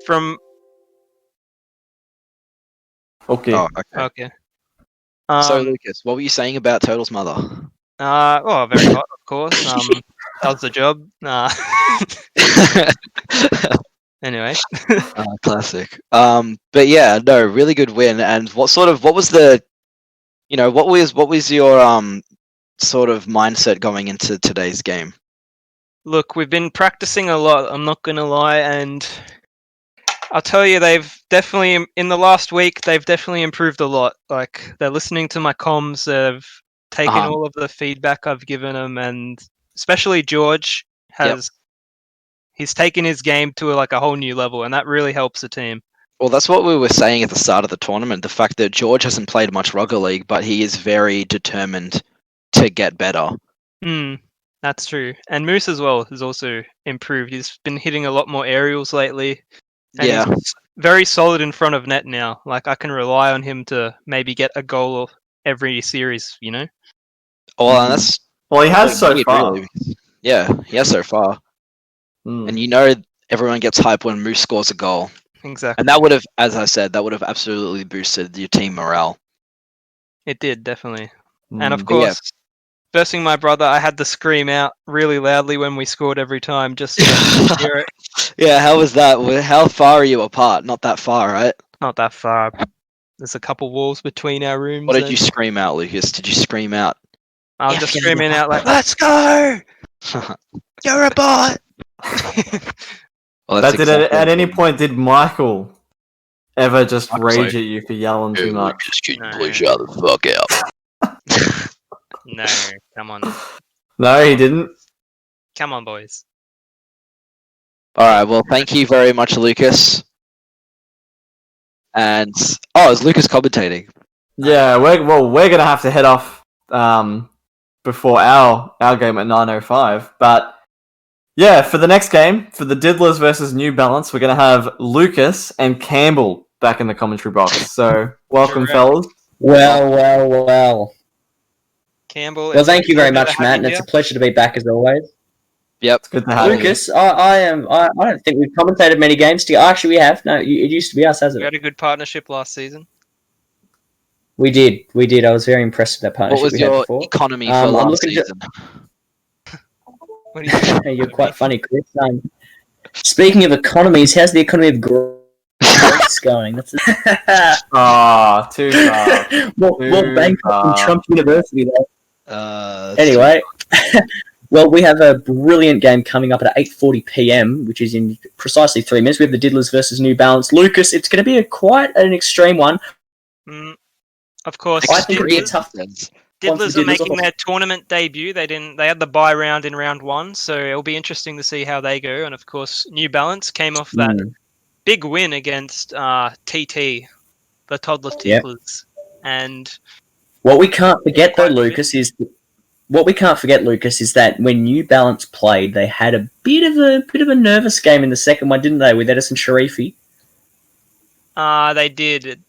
from... Okay. Oh, okay. Okay. So, Lucas, what were you saying about Turtle's mother? Well, very hot, of course. Does the job. Anyway. Classic. But yeah, no, really good win. And what was the, what was your sort of mindset going into today's game? Look, we've been practicing a lot, I'm not going to lie, and I'll tell you, they've definitely, in the last week, they've definitely improved a lot. Like, they're listening to my comms, they've taken all of the feedback I've given them, and especially George he's taken his game to like a whole new level, and that really helps the team. Well, that's what we were saying at the start of the tournament, the fact that George hasn't played much rugby league, but he is very determined to get better. That's true. And Moose as well has also improved. He's been hitting a lot more aerials lately. And he's very solid in front of net now. Like, I can rely on him to maybe get a goal every series, Oh, that's... Well, he has so far. Really. Yeah, he has so far. And everyone gets hype when Moose scores a goal. Exactly. And that would have, as I said, absolutely boosted your team morale. It did, definitely. And of course, versing my brother, I had to scream out really loudly when we scored every time just to hear it. Yeah, how was that? How far are you apart? Not that far, right? Not that far. There's a couple walls between our rooms. What did you scream out, Lucas? Did you scream out? I was just screaming out like, "Let's go! You're a bot!" Well, at any point did Michael ever just rage at you for yelling too much? Just can you please shut the fuck out? No, come on. No, he didn't. Come on, boys. Alright, well, thank you very much, Lucas. And is Lucas commentating? Yeah, we're gonna have to head off before our game at 9:05. But yeah, for the next game, for the Diddlers versus New Balance, we're gonna have Lucas and Campbell back in the commentary box. So welcome, fellas. Well. Campbell. Well, thank you very much, Matt, and it's a pleasure to be back as always. Yep. It's good to have Lucas, you. I don't think we've commentated many games together. Actually, we have. No, it used to be us, hasn't it? We had a good partnership last season. We did. I was very impressed with that partnership. What was your economy for last season? What do you mean? You're quite funny, Chris. Speaking of economies, how's the economy of Greece going? That's too far. More Bangkok and Trump University, though. Anyway. Well, we have a brilliant game coming up at 8:40 p.m, which is in precisely 3 minutes. We have the Diddlers versus New Balance. Lucas, it's going to be quite an extreme one. Of course. I think it'll be a tough one. Diddlers are making their tournament debut. They had the bye round in round 1, so it'll be interesting to see how they go. And of course, New Balance came off that big win against TT, the Toddler Ticklers. And what we can't forget, though, Lucas, is that when New Balance played, they had a bit of a nervous game in the second one, didn't they, with Edison Sharifi? They did.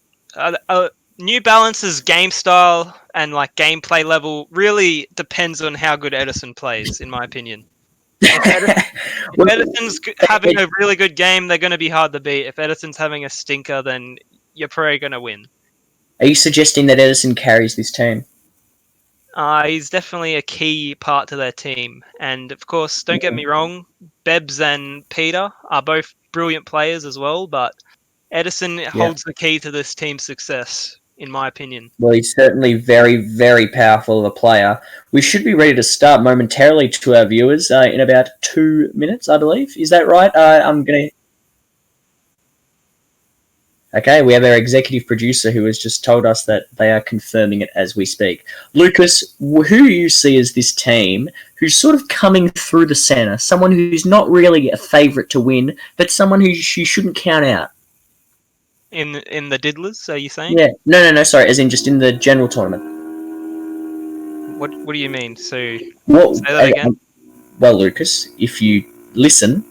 New Balance's game style and like gameplay level really depends on how good Edison plays, in my opinion. If Edison's having a really good game, they're going to be hard to beat. If Edison's having a stinker, then you're probably going to win. Are you suggesting that Edison carries this team? He's definitely a key part to their team. And of course, don't get me wrong, Bebs and Peter are both brilliant players as well, but Edison holds the key to this team's success, in my opinion. Well, he's certainly very, very powerful of a player. We should be ready to start momentarily to our viewers in about 2 minutes, I believe. Is that right? Okay, we have our executive producer who has just told us that they are confirming it as we speak. Lucas, who do you see as this team who's sort of coming through the centre? Someone who's not really a favourite to win, but someone who you shouldn't count out? In the Diddlers, are you saying? Yeah. No, sorry, as in just in the general tournament. What do you mean? So, say that again? Well, Lucas, if you listen...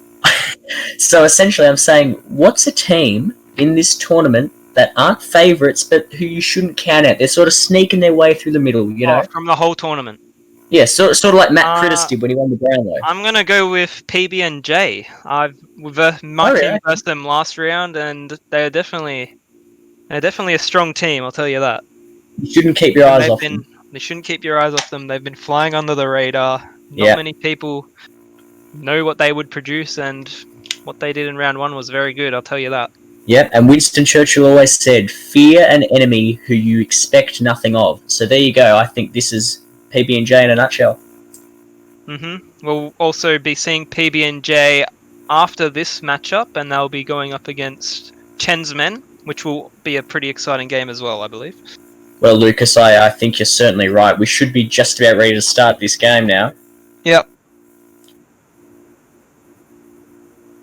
So essentially I'm saying, what's a team in this tournament that aren't favourites, but who you shouldn't count out? They're sort of sneaking their way through the middle, you know? From the whole tournament? Yeah, sort of like Matt Critters did when he won the Brownlow. I'm gonna go with PB&J. My team versed them last round, and they're definitely a strong team. I'll tell you that. You shouldn't keep your eyes off them. They shouldn't keep your eyes off them. They've been flying under the radar. Yeah. Not many people know what they would produce, and what they did in round 1 was very good. I'll tell you that. Yep, and Winston Churchill always said, "Fear an enemy who you expect nothing of." So there you go. I think this is PB&J in a nutshell. We'll also be seeing PB&J after this matchup, and they'll be going up against Chen's men, which will be a pretty exciting game as well, I believe. Well, Lucas, I think you're certainly right. We should be just about ready to start this game now. Yep.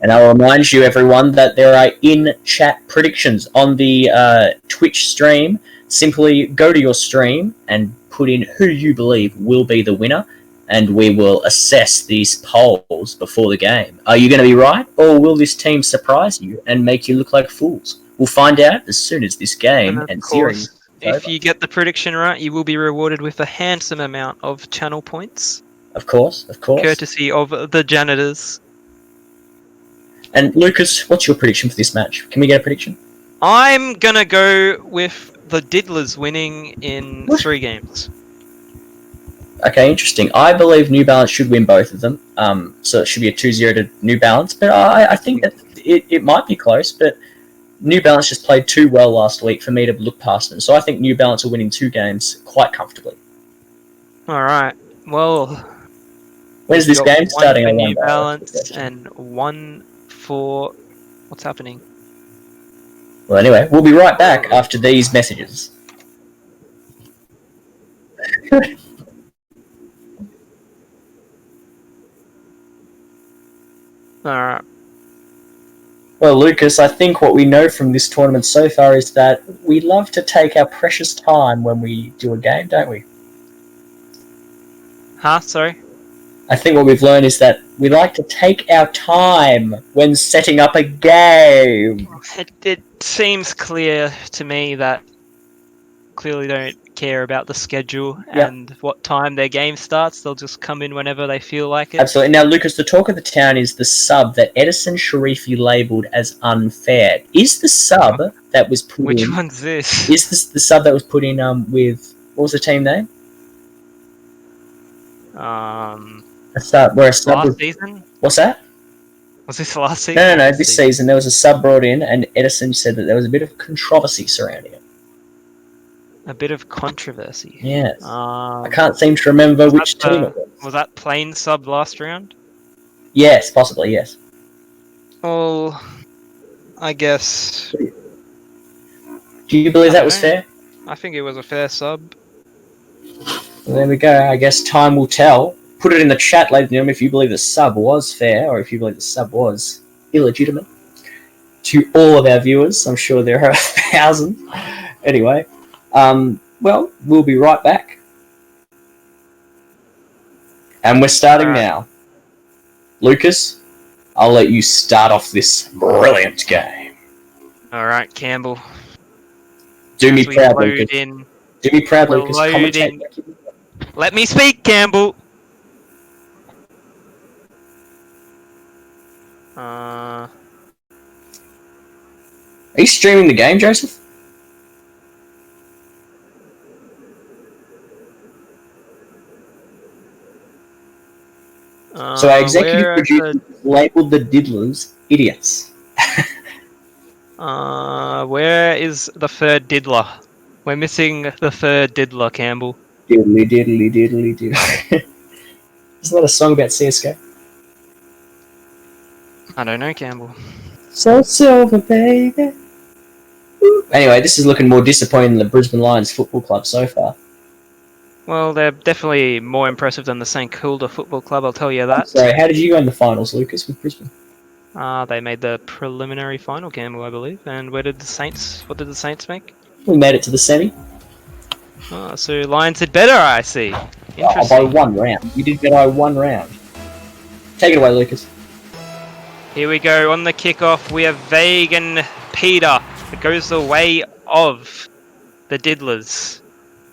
And I'll remind you, everyone, that there are in-chat predictions on the Twitch stream. Simply go to your stream and put in who you believe will be the winner, and we will assess these polls before the game. Are you going to be right, or will this team surprise you and make you look like fools? We'll find out as soon as this game and series. If you get the prediction right, you will be rewarded with a handsome amount of channel points. Of course. Courtesy of the Janitors. And Lucas, what's your prediction for this match? Can we get a prediction? I'm gonna go with the Diddlers winning in 3 games. Okay, interesting. I believe New Balance should win both of them. So it should be a 2-0 to New Balance. But I think that it might be close, but New Balance just played too well last week for me to look past them. So I think New Balance will win in 2 games quite comfortably. Alright, well... When's this game starting? One for New Balance and 1 for... What's happening? Well, anyway, we'll be right back after these messages. Alright. Well, Lucas, I think what we know from this tournament so far is that we love to take our precious time when we do a game, don't we? Huh? Sorry? I think what we've learned is that we like to take our time when setting up a game. It seems clear to me that clearly don't care about the schedule and what time their game starts. They'll just come in whenever they feel like it. Absolutely. Now, Lucas, the talk of the town is the sub that Edison Sharifi labelled as unfair. Is the sub that was put in... Which one's this? Is this the sub that was put in with... What was the team name? A sub last season? What's that? Was this last season? No. This season there was a sub brought in, and Edison said that there was a bit of controversy surrounding it. A bit of controversy. Yes. I can't seem to remember which team it was. Was that plain sub last round? Yes, possibly, yes. Well, I guess... Do you believe that was fair? I think it was a fair sub. Well, there we go. I guess time will tell. Put it in the chat, ladies and gentlemen, if you believe the sub was fair, or if you believe the sub was illegitimate. To all of our viewers, I'm sure there are thousands. Anyway, well, we'll be right back. And we're starting now. Lucas, I'll let you start off this brilliant game. Alright, Campbell. Do me proud, Lucas. Do me proud, Lucas. Commentate. Let me speak, Campbell. Are you streaming the game, Joseph? So our executive producer labelled the diddlers idiots. Where is the third diddler? We're missing the third diddler, Campbell. Diddly diddly diddly diddly. Isn't that a song about CSGO? I don't know, Campbell. So silver, baby. Anyway, this is looking more disappointing than the Brisbane Lions Football Club so far. Well, they're definitely more impressive than the St Kilda Football Club, I'll tell you that. Sorry, how did you go in the finals, Lucas, with Brisbane? They made the preliminary final, Campbell, I believe. And what did the Saints make? We made it to the semi. So Lions did better, I see. Oh, by 1 round. You did better by 1 round. Take it away, Lucas. Here we go, on the kickoff, we have Vegan Peter. It goes the way of the Diddlers.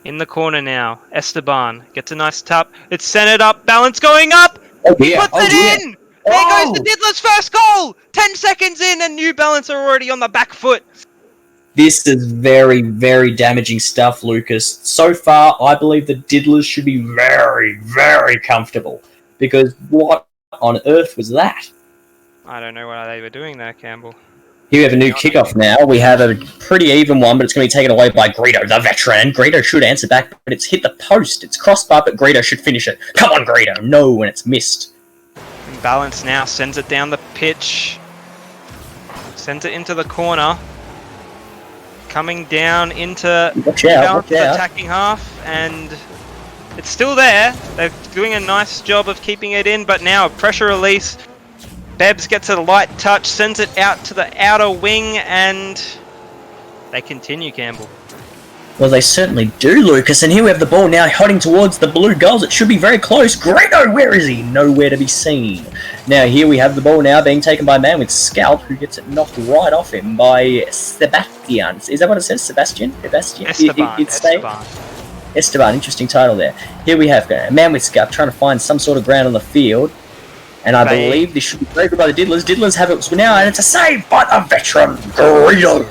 In the corner now. Esteban gets a nice tap. It's centered up. Balance going up. Oh He dear. puts Oh it dear. in. There goes the Diddler's first goal. 10 seconds in, and New Balance are already on the back foot. This is very, very damaging stuff, Lucas. So far, I believe the Diddlers should be very, very comfortable. Because what on earth was that? I don't know what they were doing there, Campbell. Here we have a new kickoff now. We have a pretty even one, but it's going to be taken away by Greedo, the veteran. Greedo should answer back, but it's hit the post. It's crossbar, but Greedo should finish it. Come on, Greedo. No, and it's missed. And Balance now sends it down the pitch. Sends it into the corner. Coming down into Watch out, Balance attacking half, and it's still there. They're doing a nice job of keeping it in, but now a pressure release. Bebs gets a light touch, sends it out to the outer wing, and they continue, Campbell. Well, they certainly do, Lucas. And here we have the ball now heading towards the blue goals. It should be very close. Greedo, where is he? Nowhere to be seen. Now, here we have the ball now being taken by a man with Scalp, who gets it knocked right off him by Sebastian. Is that what it says? Sebastian? Esteban. Esteban, interesting title there. Here we have a man with Scalp trying to find some sort of ground on the field. And I believe this should be breakable by the Diddlers. Diddlers have it now, and it's a save by the veteran, Greedo.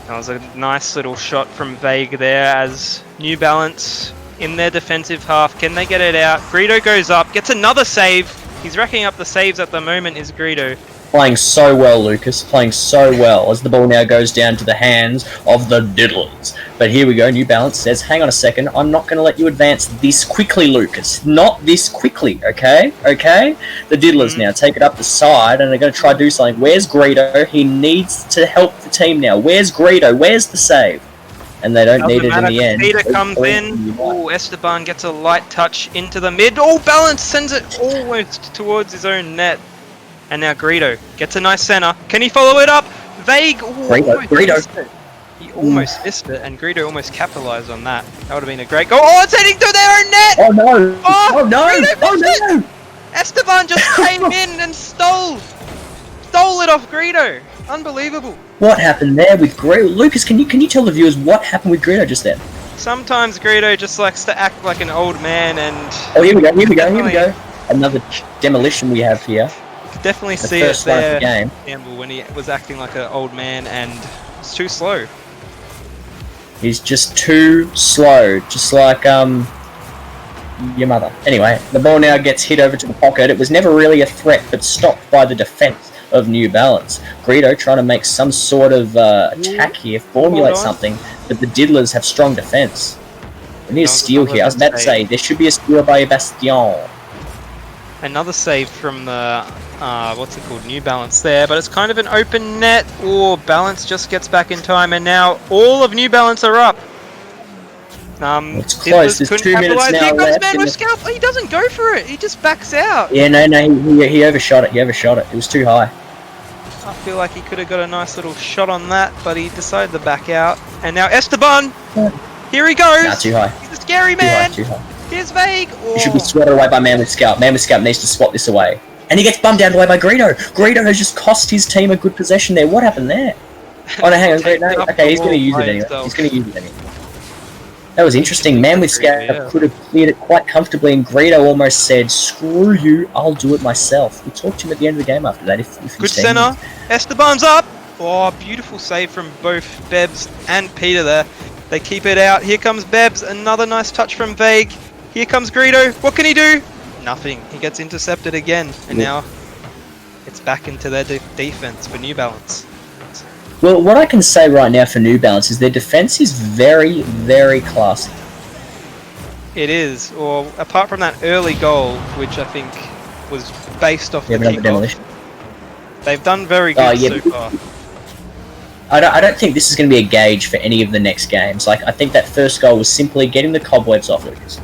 That was a nice little shot from Vague there as New Balance in their defensive half. Can they get it out? Greedo goes up, gets another save. He's racking up the saves at the moment, is Greedo. Playing so well, Lucas. Playing so well as the ball now goes down to the hands of the Diddlers. But here we go. New Balance says, hang on a second. I'm not going to let you advance this quickly, Lucas. Not this quickly, okay? Okay? The Diddlers now take it up the side and they're going to try to do something. Where's Greedo? He needs to help the team now. Where's Greedo? Where's the save? And they don't need it in the end. Peter comes in. Oh, Esteban gets a light touch into the mid. Oh, Balance sends it almost towards his own net. And now Greedo gets a nice center. Can he follow it up? Vague. Greedo. He almost missed it, and Greedo almost capitalized on that. That would have been a great goal. Oh, it's heading to their own net! Oh no! Oh no! Oh no! Esteban just came in and stole it off Greedo. Unbelievable. What happened there with Greedo? Lucas, can you tell the viewers what happened with Greedo just then? Sometimes Greedo just likes to act like an old man, and oh, here we go. Another demolition we have here. Definitely see it there, Campbell, when he was acting like an old man and it's too slow. He's just too slow, just like your mother. Anyway, the ball now gets hit over to the pocket. It was never really a threat, but stopped by the defense of New Balance. Greedo trying to make some sort of attack here, formulate something, but the Diddlers have strong defense. We need a steal here. I was about to say, there should be a steal by Bastion. Another save from the, what's it called, New Balance there, but it's kind of an open net, or Balance just gets back in time, and now all of New Balance are up. It's close, there's 2 minutes now left. Man with Scalp. He doesn't go for it, he just backs out. Yeah, no, he overshot it, it was too high. I feel like he could have got a nice little shot on that, but he decided to back out. And now Esteban, here he goes. Nah, too high. He's a scary man. Too high. Here's Vague. He should be swatted away by Man with Scalp. Man with Scalp needs to swat this away. And he gets bummed out away by Greedo. Greedo has just cost his team a good possession there. What happened there? Oh no, hang on, Greedo. Okay, he's going to use it anyway. That was interesting. Man with Scalp could have cleared it quite comfortably, and Greedo almost said, screw you, I'll do it myself. We talked to him at the end of the game after that. If good center. Esteban's up. Oh, beautiful save from both Bebs and Peter there. They keep it out. Here comes Bebs. Another nice touch from Vague. Here comes Greedo. What can he do? Nothing. He gets intercepted again. And now it's back into their defense for New Balance. Well, what I can say right now for New Balance is their defense is very, very classy. It is. Or apart from that early goal, which I think was based off the kickoff, they've done very good so far. I don't think this is going to be a gauge for any of the next games. Like, I think that first goal was simply getting the cobwebs off Lucas.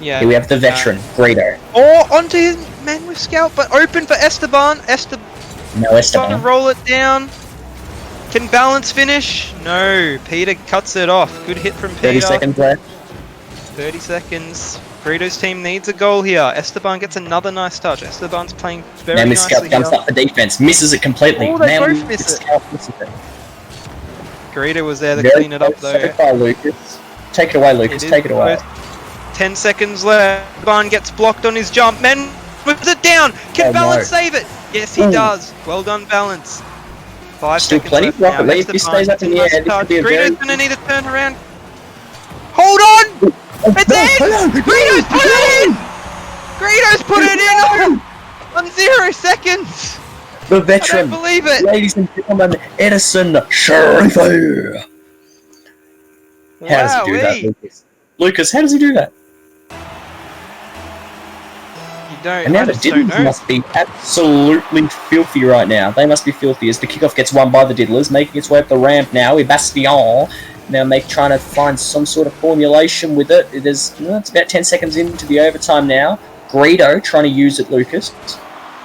Yeah. Here we have the veteran, Greedo. Oh, onto his Man with Scalp, but open for Esteban. No, Esteban. Trying to roll it down. Can Balance finish? No. Peter cuts it off. Good hit from Peter. 30 seconds left. 30 seconds. Greedo's team needs a goal here. Esteban gets another nice touch. Esteban's playing very nicely. Man with Scalp jumps up for defense, misses it completely. Oh, they both miss it. Misses it. Greedo was there to Very clean it up close though. so far, Lucas. Take it away, Lucas. is Take it away. close. 10 seconds left. Esteban gets blocked on his jump. Men puts it down. Can Oh, Balance no. save it? Yes, he Ooh. does. Well done, Balance. 5 Still seconds plenty. left Rocket now. League. If he Esteban stays up in the gets a air, this nice could be a touch. very... Greedo's going to need to turn around. Hold on! It's in! Greedo's put it in! Greedo's put it in on 0 seconds! The I don't veteran, believe it! ladies and gentlemen, Edison Sharifu. How does he do that, Wowee. Lucas? Lucas, how does he do that? You don't, And now I the just don't Diddlers know. must be absolutely filthy right now. They must be filthy as the kickoff gets won by the Diddlers, making its way up the ramp now with Bastion. Now trying to find some sort of formulation with it. It's about 10 seconds into the overtime now. Greedo trying to use it, Lucas.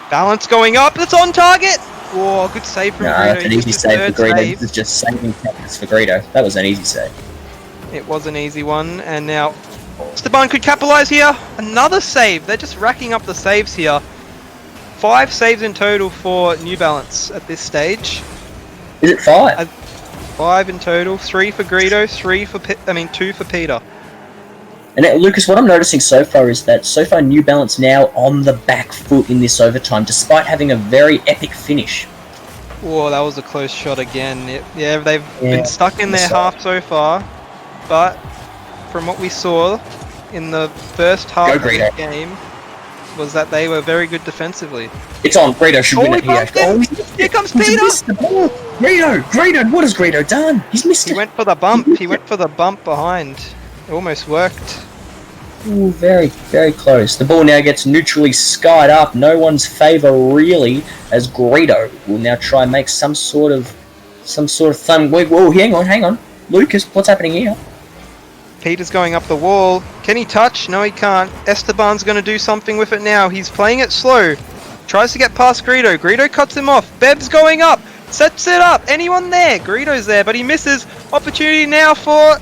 Balance going up, it's on target! Oh, good save from No, Greedo. that's an He easy gets his save third for Greedo. save. This is just saving tactics for Greedo. That was an easy save. It was an easy one, and now Esteban could capitalise here. Another save. They're just racking up the saves here. 5 saves in total for New Balance at this stage. Is it 5? 5 in total. 3 for Greedo. 2 for Peter. And Lucas, what I'm noticing so far is that so far New Balance now on the back foot in this overtime, despite having a very epic finish. Oh, that was a close shot again. They've Yeah, been stuck in their so- half so far, but from what we saw in the first half Go, of the Greedo. game, was that they were very good defensively. It's on. Greedo should win Oh, it he here. bumped it! Here comes Peter! Missed the ball. Greedo, what has Greedo done? He's missed He it. went for the bump. He went for the bump behind. It almost worked. Ooh, very, very close. The ball now gets neutrally skied up. No one's favour really, as Greedo will now try and make some sort of thumb. Whoa, hang on. Lucas, what's happening here? Peter's going up the wall. Can he touch? No, he can't. Esteban's going to do something with it now. He's playing it slow. Tries to get past Greedo. Greedo cuts him off. Beb's going up. Sets it up. Anyone there? Greedo's there, but he misses. Opportunity now for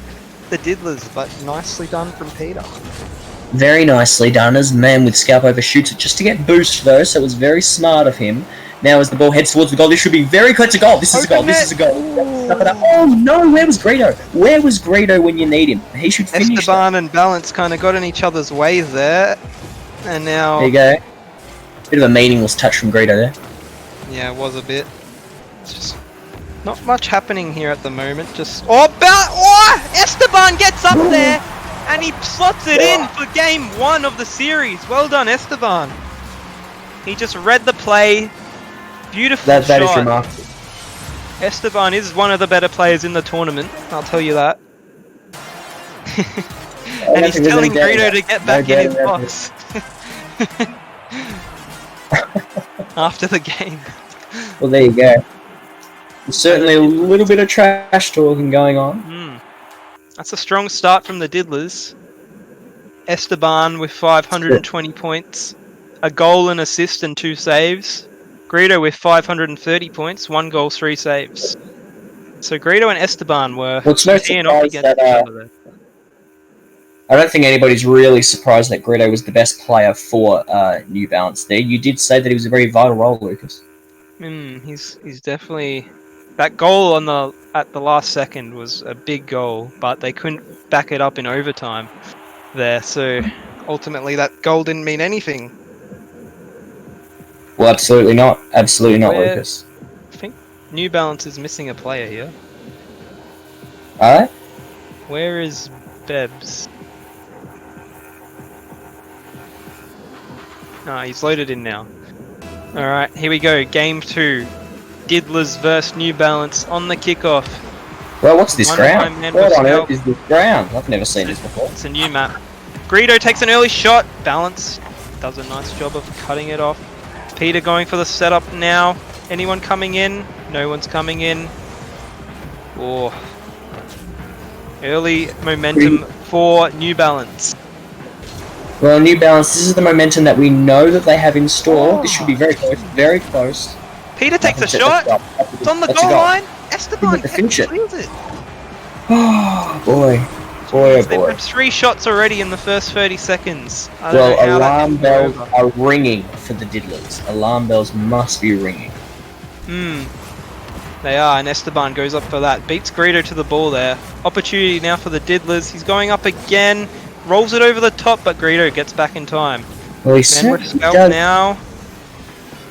the Diddlers, but nicely done from Peter. Very nicely done as man with scalp overshoots it just to get boost though, so it was very smart of him. Now as the ball heads towards the goal, this should be very close to goal. This is a goal. This is a goal. Oh no, where was Greedo? Where was Greedo when you need him? He should finish that. Esteban and Balance kind of got in each other's way there, and now There you go. Bit of a meaningless touch from Greedo there. yeah, it was a bit. It's just not much happening here at the moment. Just Esteban gets up there. And he slots it in for game 1 of the series. Well done, Esteban. He just read the play. Beautiful That shot. is remarkable. Esteban is one of the better players in the tournament. I'll tell you that. And he's telling Greedo to get back in his box. After the game. Well, there you go. There's certainly a little bit of trash talking going on. That's a strong start from the Diddlers. Esteban with 520 points, a goal, an assist, and 2 saves. Greedo with 530 points, 1 goal, 3 saves. So Greedo and Esteban were Well, it's no teeing off surprise against that, each other there. I don't think anybody's really surprised that Greedo was the best player for New Balance there. You did say that he was a very vital role, Lucas. He's definitely that goal at the last second was a big goal, but they couldn't back it up in overtime there. So ultimately, that goal didn't mean anything. Well, absolutely not. Absolutely not, Lucas. I think New Balance is missing a player here. Alright? Where is Bebs? Ah, he's loaded in now. Alright, here we go. Game 2. Diddlers versus New Balance on the kickoff. Well, what's this One ground? time man What was on out. earth is this ground? I've never seen this before. It's a new map. Greedo takes an early shot. Balance does a nice job of cutting it off. Peter going for the setup now. Anyone coming in? No one's coming in. Oh. Early momentum for New Balance. Well, New Balance, this is the momentum that we know that they have in store. This should be very close. Very close. Peter takes a That's shot. That's It's on the that's a goal line. Esteban to finish it. clears it. Oh, boy. Boy, oh They've boy. had 3 shots already in the first 30 seconds. I don't know Well, how that alarm didn't go bells over. are ringing for the Diddlers. Alarm bells must be ringing. They are, and Esteban goes up for that. Beats Greedo to the ball there. Opportunity now for the Diddlers. He's going up again. Rolls it over the top, but Greedo gets back in time. Well, he Man certainly with Scalp does. now.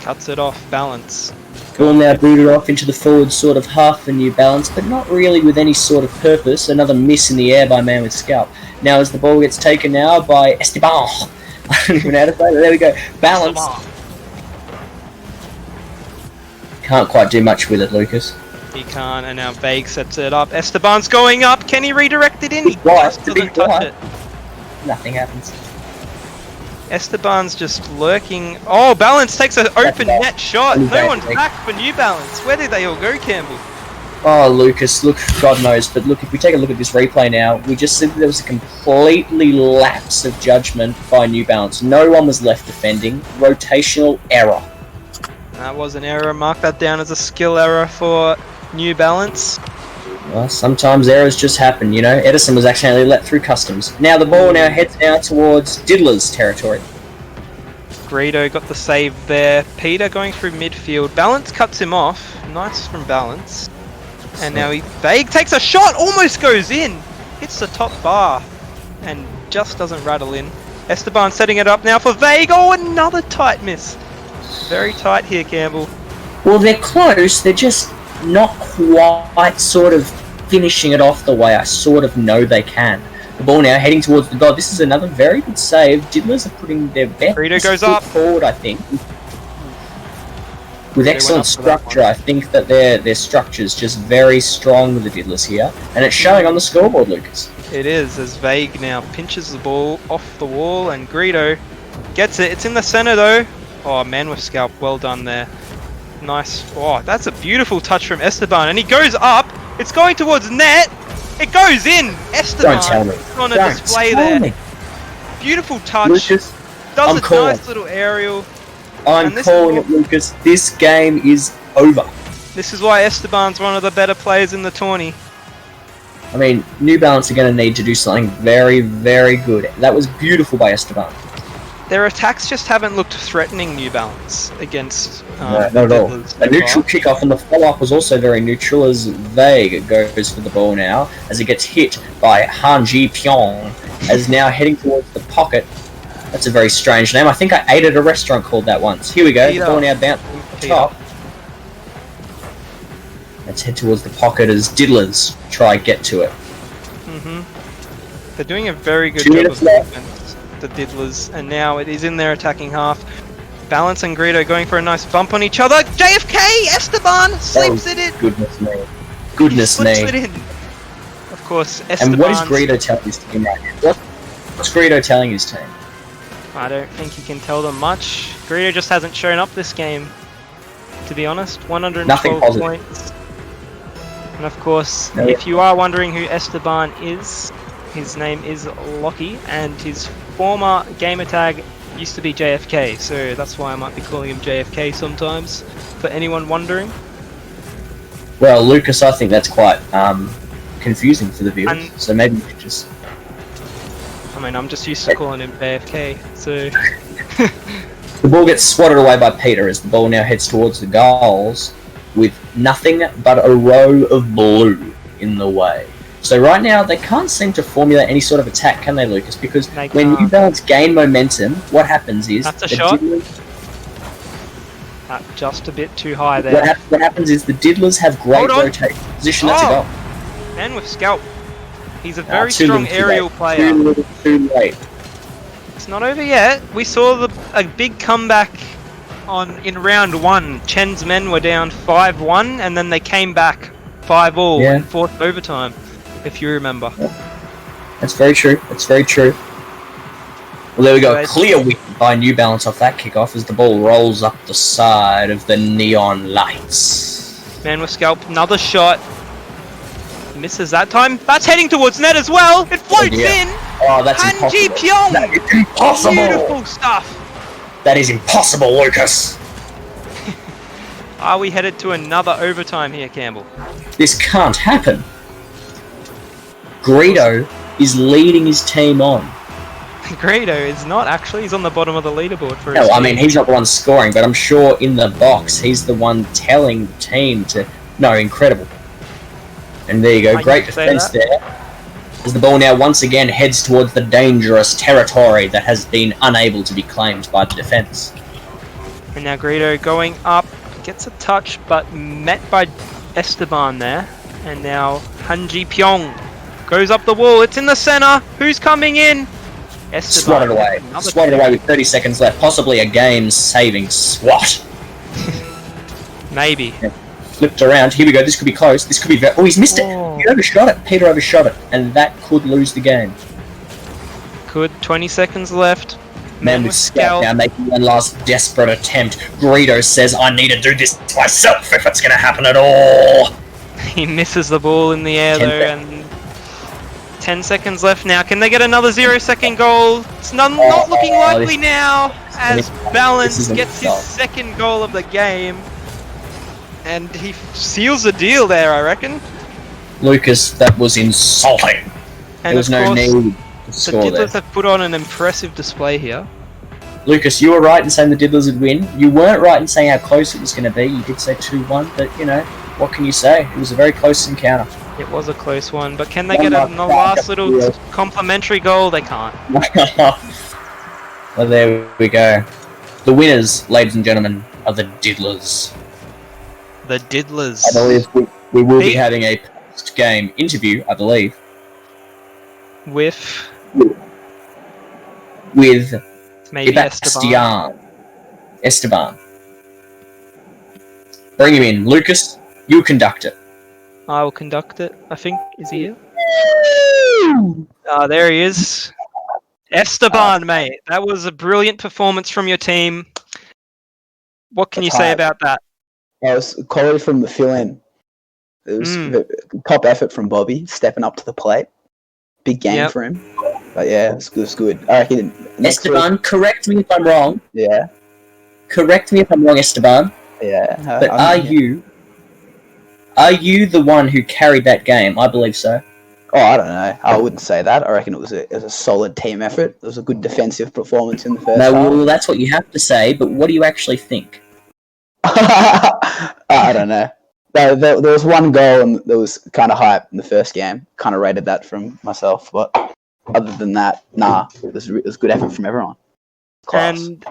Cuts it off. Balance. Ball now booted off into the forward sort of half for New Balance, but not really with any sort of purpose. Another miss in the air by Man with Scalp. Now as the ball gets taken now by Esteban. I don't even know how to say that. There we go. Balance. Can't quite do much with it, Lucas. He can't, and now Vague sets it up. Esteban's going up. Can he redirect it in? He Right, just to be doesn't touch right. it. Nothing happens. Esteban's just lurking. Oh, Balance takes an open bad. net shot. Really No bad, one's Vague. back for New Balance. Where did they all go, Campbell? Oh, Lucas, look, God knows, but look, if we take a look at this replay now, we just see that there was a completely lapse of judgment by New Balance. No one was left defending. Rotational error. That was an error. Mark that down as a skill error for New Balance. Well, sometimes errors just happen, you know. Edison was accidentally let through customs. Now the ball now heads now towards Diddler's territory. Greedo got the save there. Peter going through midfield. Balance cuts him off. Nice from Balance. And now Vague takes a shot. Almost goes in. Hits the top bar. And just doesn't rattle in. Esteban setting it up now for Vague. Oh, another tight miss. Very tight here, Campbell. Well, they're close, they're just not quite sort of finishing it off the way I sort of know they can. The ball now heading towards the goal. This is another very good save. Diddlers are putting their best Greedo goes foot up. forward, I think. With excellent up for that structure, I think that their structure's just very strong with the Diddlers here. And it's showing on the scoreboard, Lucas. It is, as Vague now pinches the ball off the wall, and Greedo gets it. It's in the center though. Oh, Man with Scalp, well done there. Nice. Oh, that's a beautiful touch from Esteban, and he goes up. It's going towards net. It goes in. Esteban Don't tell me. on a Don't display tell there. me. Beautiful touch. Lucas, Does I'm a calling. nice little aerial. I'm And this calling is- it, Lucas. This game is over. This is why Esteban's one of the better players in the tourney. I mean, New Balance are going to need to do something very, very good. That was beautiful by Esteban. Their attacks just haven't looked threatening, New Balance, against No, not at all. Diddlers A so neutral far. kickoff, and the follow-up was also very neutral as Vague goes for the ball now, as it gets hit by Han Ji Pyong, as now heading towards the pocket. That's a very strange name. I think I ate at a restaurant called that once. Here we go. The Peter. ball now bouncing to the top. Let's head towards the pocket as Diddlers try get to it. They're doing a very good 2 job minutes of left. movement, the Diddlers, and now it is in their attacking half. Balance and Greedo going for a nice bump on each other. JFK! Esteban sleeps it in! Goodness me. Goodness Slips me. it in. Of course, Esteban. And what is Greedo telling his team right now? What's Greedo telling his team? I don't think he can tell them much. Greedo just hasn't shown up this game, to be honest. 112 Nothing positive. points. And of course, No. if you are wondering who Esteban is, his name is Lockie, and his former gamer tag used to be JFK, so that's why I might be calling him JFK sometimes, for anyone wondering. Well, Lucas, I think that's quite confusing for the viewers. And- So maybe you could just... I mean, I'm just used to calling him JFK, so... The ball gets swatted away by Peter as the ball now heads towards the goals with nothing but a row of blue in the way. So right now, they can't seem to formulate any sort of attack, can they, Lucas? Because They when New can't. Balance gain momentum, what happens is... That's a the shot. Diddlers- just a bit too high there. what happens is the Diddlers have great Hold on. rotation position. That's a Oh. goal. Man with Scalp. He's a very Too strong little, too aerial late. player. Too little, too late. It's not over yet. We saw a big comeback in round 1. Chen's men were down 5-1, and then they came back 5-all Yeah. in fourth overtime, if you remember. That's very true. That's very true. Well, there we go. Right. Clear win by New Balance off that kickoff as the ball rolls up the side of the neon lights. Man with Scalp, another shot. Misses that time. That's heading towards net as well. It floats dear. in. Oh, that's Han Ji impossible. Pyong. That is impossible. Beautiful stuff. That is impossible, Lucas. Are we headed to another overtime here, Campbell? This can't happen. Greedo is leading his team on. Greedo is not actually. He's on the bottom of the leaderboard for his No, I team. mean, he's not the one scoring, but I'm sure in the box he's the one telling the team to No, incredible. And there you go, I great can say defense there. As the ball now once again heads towards the dangerous territory that has been unable to be claimed by the defense. And now Greedo going up, gets a touch, but met by Esteban there. And now Hanji Pyong goes up the wall. It's in the center. Who's coming in? Esteban. Swatted away. Swatted away with 30 seconds left. Possibly a game-saving swat. Maybe. Yeah. Flipped around. Here we go. This could be close. This could be very... Oh, he's missed it. He overshot it. Peter overshot it. And that could lose the game. Could. 20 seconds left. Man with Scout now making one last desperate attempt. Greedo says, I need to do this myself if it's going to happen at all. He misses the ball in the air though, and 10 seconds left now. Can they get another 0-second goal? It's not looking likely now, as Balance gets his second goal of the game. And he seals the deal there, I reckon. Lucas, that was insulting. And there was no need to score the there. Diddlers have put on an impressive display here. Lucas, you were right in saying the Diddlers would win. You weren't right in saying how close it was going to be. You did say 2-1, but, you know, what can you say? It was a very close encounter. It was a close one, but can they get a last little complimentary goal? They can't. Well, there we go. The winners, ladies and gentlemen, are the Diddlers. The Diddlers. I believe we will be having a post-game interview, I believe. With maybe Esteban. Bring him in. Lucas, you conduct it. I will conduct it. I think. Is he here? Ah, there he is. Esteban, mate. That was a brilliant performance from your team. What can you say about that? It was quality from the fill-in. It was top effort from Bobby, stepping up to the plate. Big game for him. But yeah, it was good. I reckon Esteban, correct me if I'm wrong. Yeah. Correct me if I'm wrong, Esteban. Yeah. But are you the one who carried that game? I believe so. Oh, I don't know. I wouldn't say that. I reckon it was a solid team effort. It was a good defensive performance in the first half. Well, that's what you have to say, but what do you actually think? I don't know. There was one goal and there was kind of hype in the first game. Kind of rated that from myself, but other than that, nah. It was good effort from everyone. Class. And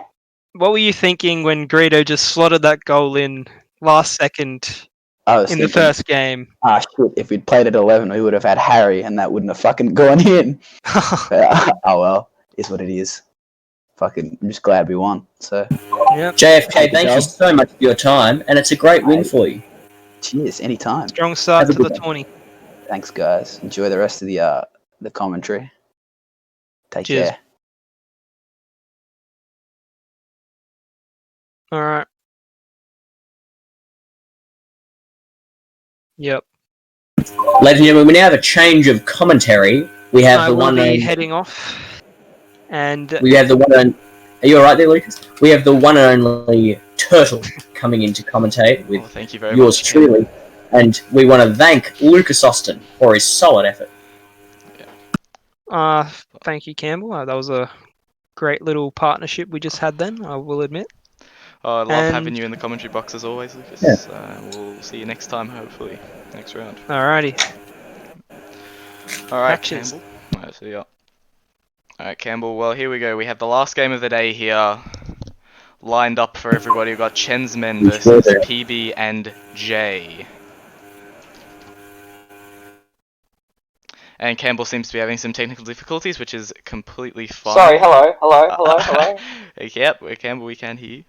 what were you thinking when Greedo just slotted that goal in last second in the first game? Ah, shit. If we'd played at 11, we would have had Harry and that wouldn't have fucking gone in. Oh well, is what it is. Fucking, I'm just glad we won. So, yep. JFK, thank you so much for your time, and it's a great win for you. Cheers, anytime. Strong start to the Tourney. Thanks, guys. Enjoy the rest of the commentary. Take care. All right. Yep. Ladies and gentlemen, we now have a change of commentary. We have I will be heading off. And we have the one and... Are you alright there, Lucas? We have the one and only Turtle coming in to commentate with thank you very yours much. truly. And we want to thank Lucas Austin for his solid effort. Thank you, Campbell. That was a great little partnership we just had then, I will admit. I love having you in the commentary box as always, Lucas. Yeah. We'll see you next time, hopefully. Next round. Alrighty. Alright, Campbell. Alright, see ya. Alright, Campbell. Well, here we go. We have the last game of the day here lined up for everybody. We've got Chen's Men versus PB and J. And Campbell seems to be having some technical difficulties, which is completely fine. Sorry, hello. Yep, Campbell, we can hear you.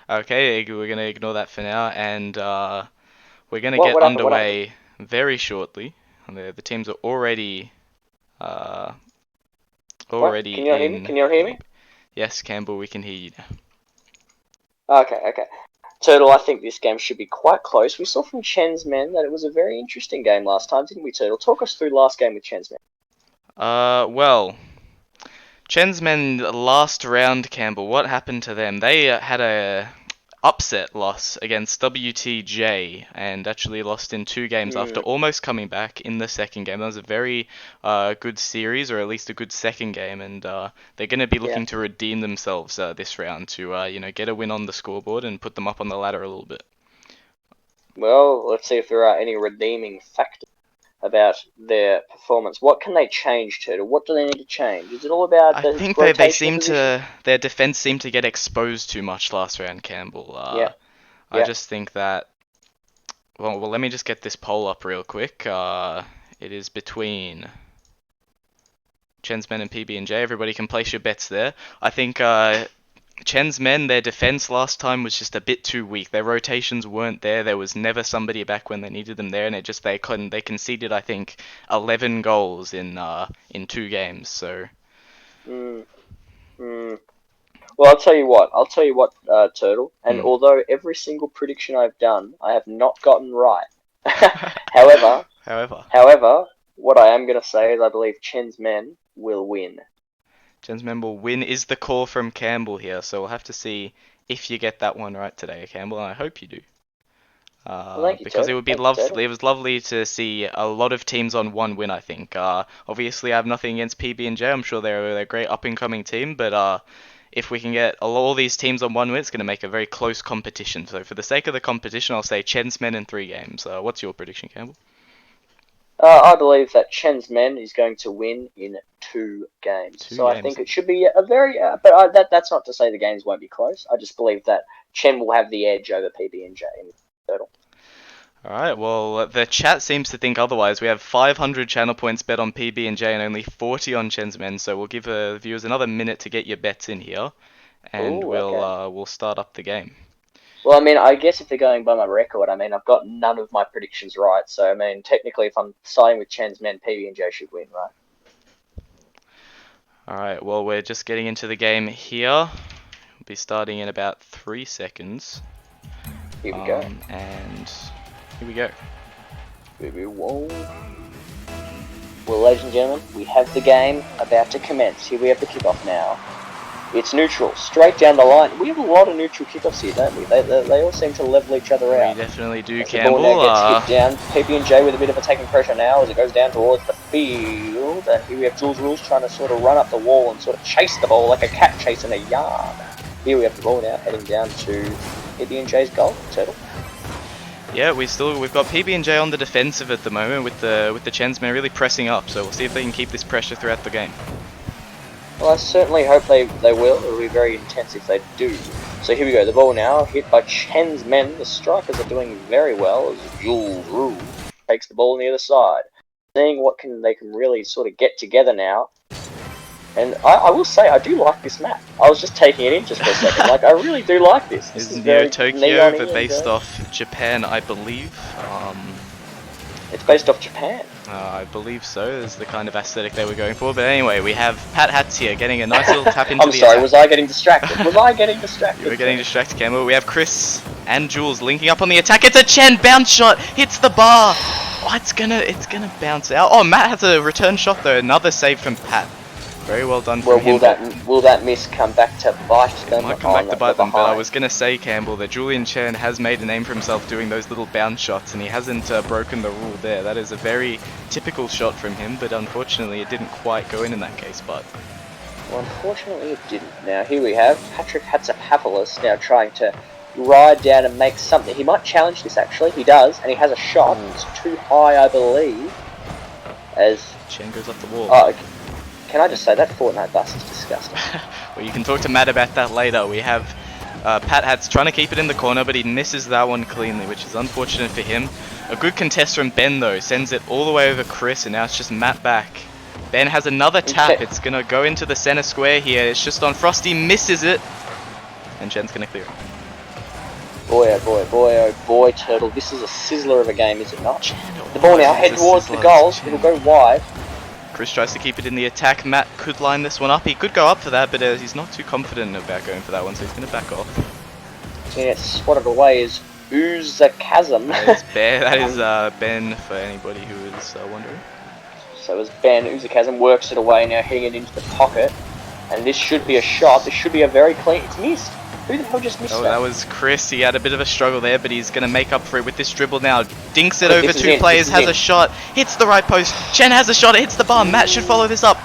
Okay, we're going to ignore that for now, and we're going to get underway very shortly. The teams are already Can you hear me? Can you hear me? Yes, Campbell, we can hear you now. Okay. Turtle, I think this game should be quite close. We saw from Chen's Men that it was a very interesting game last time, didn't we, Turtle? Talk us through last game with Chen's Men. Well, Chen's Men last round, Campbell, what happened to them? They had upset loss against WTJ and actually lost in 2 games after almost coming back in the second game. That was a very good series, or at least a good second game, and they're going to be looking to redeem themselves this round to get a win on the scoreboard and put them up on the ladder a little bit. Well, let's see if there are any redeeming factors about their performance. What can they change, Turtle? What do they need to change? Is it all about I the think rotational they seem position? their defense seemed to get exposed too much last round, Campbell. I just think that, well, let me just get this poll up real quick. It is between Chen's Men and PB&J. Everybody can place your bets there. I think Chen's Men, their defense last time was just a bit too weak. Their rotations weren't there. There was never somebody back when they needed them there, and they couldn't. They conceded, I think, 11 goals in 2 games. So. Well, I'll tell you what, Turtle. And although every single prediction I've done, I have not gotten right. However, what I am going to say is I believe Chen's Men will win. Chen's Men will win is the call from Campbell here, so we'll have to see if you get that one right today, Campbell, and I hope you do. Thank you, Because Turtle. it would be lovely. It was lovely to see a lot of teams on one win, I think. Obviously, I have nothing against PB&J. I'm sure they're a great up-and-coming team, but if we can get all these teams on one win, it's going to make a very close competition. So for the sake of the competition, I'll say Chen's Men in 3 games. What's your prediction, Campbell? I believe that Chen's Men is going to win in 2 games. I think it should be a very... but that's not to say the games won't be close. I just believe that Chen will have the edge over PB&J in total. Alright, well, the chat seems to think otherwise. We have 500 channel points bet on PB&J and only 40 on Chen's Men, so we'll give the viewers another minute to get your bets in here, and we'll start up the game. Well, I mean, I guess if they're going by my record, I mean, I've got none of my predictions right. So, I mean, technically, if I'm siding with Chen's Men, PB&J should win, right? Alright, well, we're just getting into the game here. We'll be starting in about 3 seconds. Here we go. And here we go. Whoa. Well, ladies and gentlemen, we have the game about to commence. Here we have the kickoff now. It's neutral, straight down the line. We have a lot of neutral kickoffs here, don't we? They all seem to level each other out. We definitely do, as Campbell. The ball now gets hit down. PB&J with a bit of attacking pressure now as it goes down towards the field. And here we have Jules Rules trying to sort of run up the wall and sort of chase the ball like a cat chasing a yard. Here we have the ball now heading down to PB&J's goal. Turtle. Yeah, we've got PB&J on the defensive at the moment with the Chen's Men really pressing up. So we'll see if they can keep this pressure throughout the game. Well, I certainly hope they will. It'll be very intense if they do. So here we go. The ball now hit by Chen's Men. The strikers are doing very well as Jules Rue takes the ball on the other side. Seeing what they can really sort of get together now. And I will say, I do like this map. I was just taking it in just for a second. Like, I really do like this. This is Neo Tokyo, but based off Japan, I believe. It's based off Japan. I believe so. Is the kind of aesthetic they were going for. But anyway, we have Pat Hats here getting a nice little tap into I'm sorry, was I getting distracted? You were getting distracted, Campbell. We have Chris and Jules linking up on the attack. It's a Chen bounce shot. Hits the bar. Oh, it's gonna bounce out. Oh, Matt has a return shot though. Another save from Pat. Very well done from him. Will that miss come back to bite them? It might come back to bite them, but I was going to say, Campbell, that Julian Chen has made a name for himself doing those little bounce shots, and he hasn't broken the rule there. That is a very typical shot from him, but unfortunately it didn't quite go in that case. But well, unfortunately it didn't. Now here we have Patrick Hatzapopoulos now trying to ride down and make something. He might challenge this actually. He does, and he has a shot. It's too high, I believe. As Chen goes up the wall. Oh, okay. Can I just say that Fortnite bus is disgusting? Well, you can talk to Matt about that later. We have Pat Hats trying to keep it in the corner, but he misses that one cleanly, which is unfortunate for him. A good contest from Ben, though. Sends it all the way over Chris, and now it's just Matt back. Ben has another tap. It's going to go into the center square here. It's just on Frosty. Misses it. And Jen's going to clear it. Boy, oh boy, boy, oh boy, Turtle. This is a sizzler of a game, is it not? The ball now head towards the goal. It'll go wide. Chris tries to keep it in the attack. Matt could line this one up. He could go up for that, but he's not too confident about going for that one, so he's going to back off. Yeah, swatted away is Chasm. That is Ben, for anybody who is wondering. So as Ben Chasm works it away now, hitting it into the pocket. And this should be a shot. This should be a very clean... It's missed. Who the hell just missed Oh, that? that was Chris. He had a bit of a struggle there, but he's going to make up for it with this dribble now. Dinks it Look, over this is 2 in, players, this is has a in. shot, hits the right post. Chen has a shot, it hits the bar. Matt should follow this up.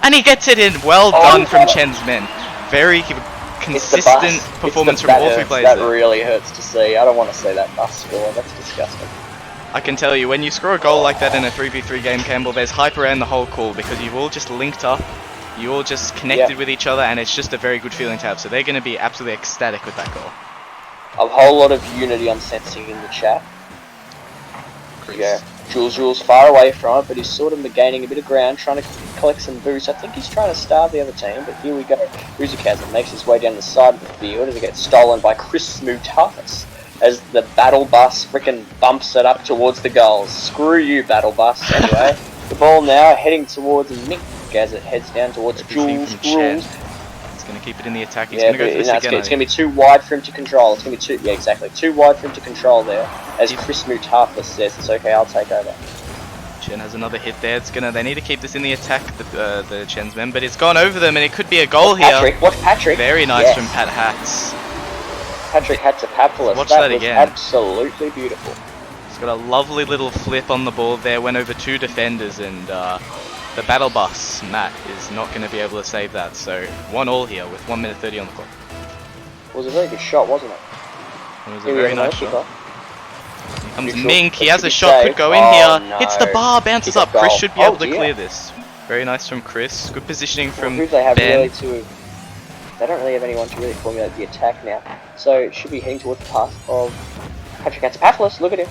And he gets it in. Well Oh, done he from got it. Chen's men. Very It's the consistent bus. performance from That all 3 hurts. players That there. really hurts to see. I don't want to see that bus score. That's disgusting. I can tell you, when you score a goal like that in a 3v3 game, Campbell, there's hype around the whole call because you've all just linked up, you all just connected with each other, and it's just a very good feeling to have. So they're going to be absolutely ecstatic with that goal. A whole lot of unity I'm sensing in the chat. Chris. Yeah, Jules far away from it, but he's sort of gaining a bit of ground, trying to collect some boost. I think he's trying to starve the other team, but here we go. Uzukazan makes his way down the side of the field as it gets stolen by Chris Mutafas as the battle bus frickin' bumps it up towards the goals. Screw you, battle bus. Anyway, the ball now heading towards Nick as it heads down towards Jules. He's going to keep it in the attack. He's Yeah, going to go for this again. it's going to be too wide for him to control. It's going to be too, yeah, exactly, too wide for him to control there. As Chris Mutafas says, it's okay, I'll take over. Chen has another hit there. They need to keep this in the attack, the Chen's men, but it's gone over them, and it could be a goal here. Watch Patrick. Very nice from Pat Hatz. Patrick Hatzapopoulos. Watch that that was again. Absolutely beautiful. He's got a lovely little flip on the ball there. Went over 2 defenders, and the battle bus Matt is not going to be able to save that. So 1-1 here with 1 minute 30 on the clock. It was a very good shot, wasn't it? It was a very nice shot. Here comes Neutral. Mink. He That has should a be shot. saved. Could go in Oh, here. no. Hits the bar. Bounces Kick up. up Chris goal. should be able Oh, to dear. clear this. Very nice from Chris. Good positioning from Who do they have Ben. really to? They don't really have anyone to really formulate the attack now. So it should be heading towards the path of Patrick Hatzapopoulos. Look at him.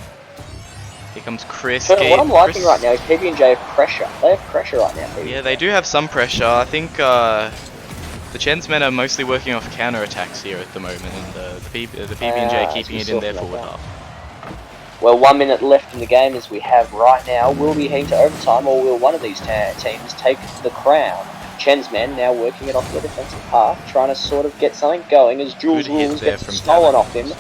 Here comes Chris. So what I'm liking Chris- right now is PB&J have pressure. They have pressure right now. PB&J. Yeah, they do have some pressure. I think the Chen's men are mostly working off counter-attacks here at the moment, and the PB&J keeping it in their forward half. Well, 1 minute left in the game as we have right now. Will we head to overtime, or will one of these teams take the crown? Chen's men now working it off the defensive half, trying to sort of get something going as Jules Good hit Rules there gets from stolen Tamak. off him.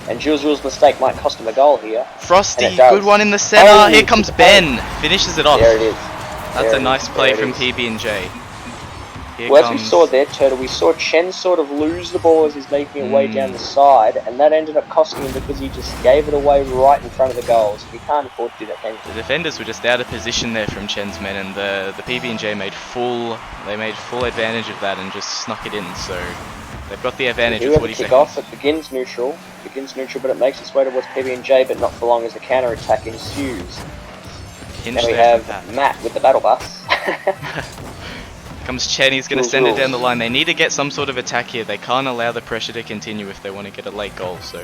And Jules Rules' mistake might cost him a goal here. Frosty, And it does. good one in the center. Oh, Here comes Ben. Finishes it off. There it is. That's There a it nice is. play There it from is. PB&J. Here Well, as we comes- saw there, Turtle, we saw Chen sort of lose the ball as he's making it way down the side, and that ended up costing him because he just gave it away right in front of the goals. He can't afford to do that, can he? The defenders were just out of position there from Chen's men, and the PB&J made full advantage of that and just snuck it in. So they've got the advantage with Whoever 40 kick seconds. off, it begins neutral, but it makes its way towards PB&J, but not for long as the counter attack ensues. Hinge Then we there have from Pat. Matt with the battle bus. Comes Chen, he's going to Rules, send it rules. down the line. They need to get some sort of attack here. They can't allow the pressure to continue if they want to get a late goal. So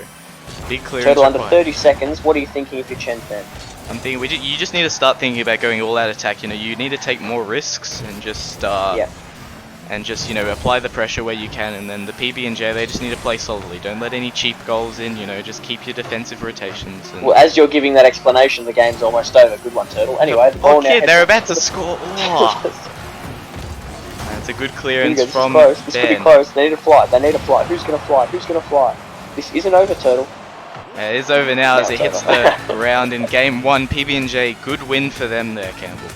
big clearance Total under required. 30 seconds. What are you thinking if you're Chen then? I'm thinking you just need to start thinking about going all out attack. You know, you need to take more risks and just apply the pressure where you can. And then the PB&J, they just need to play solidly. Don't let any cheap goals in. You know, just keep your defensive rotations. And Well, as you're giving that explanation, the game's almost over. Good one, Turtle. Anyway, the ball now okay, heads they're up about to the- score. Oh, that's a good clearance This is from close. This could be Ben. close. They need to fly. They need to fly. Who's gonna fly? Who's gonna fly? This isn't over, Turtle. It is over now as Yeah, it hits it's the round in game 1. PB&J, good win for them there, Campbell.